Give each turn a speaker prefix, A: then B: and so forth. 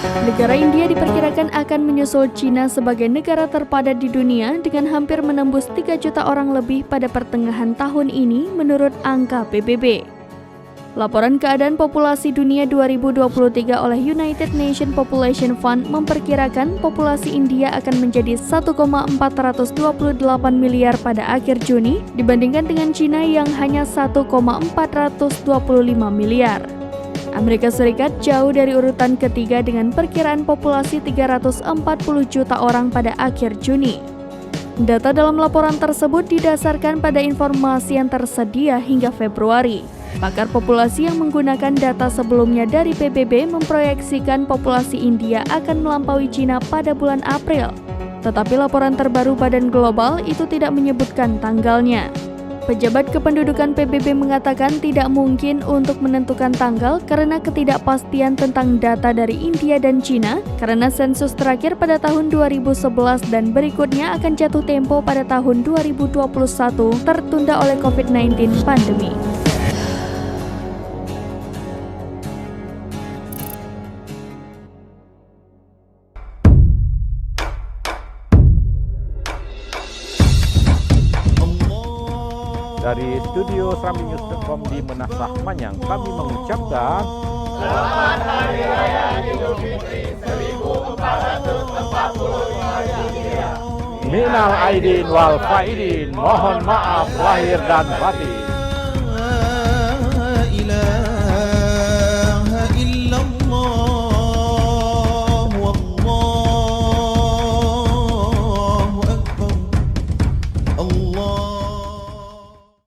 A: Negara India diperkirakan akan menyusul Cina sebagai negara terpadat di dunia dengan hampir menembus 3 juta orang lebih pada pertengahan tahun ini menurut angka PBB. Laporan keadaan populasi dunia 2023 oleh United Nations Population Fund memperkirakan populasi India akan menjadi 1,428 miliar pada akhir Juni dibandingkan dengan Cina yang hanya 1,425 miliar. Amerika Serikat jauh dari urutan ketiga dengan perkiraan populasi 340 juta orang pada akhir Juni. Data dalam laporan tersebut didasarkan pada informasi yang tersedia hingga Februari. Pakar populasi yang menggunakan data sebelumnya dari PBB memproyeksikan populasi India akan melampaui Cina pada bulan April. Tetapi laporan terbaru Badan Global itu tidak menyebutkan tanggalnya. Pejabat kependudukan PBB mengatakan tidak mungkin untuk menentukan tanggal karena ketidakpastian tentang data dari India dan Cina karena sensus terakhir pada tahun 2011 dan berikutnya akan jatuh tempo pada tahun 2021 tertunda oleh COVID-19 pandemi.
B: Dari studio SrambiNews.com di Menasah Manyang, kami mengucapkan
C: Selamat Hari Raya Idul Fitri 1445 Hijriah.
B: Minal Aidin wal Faidin, mohon maaf lahir dan batin.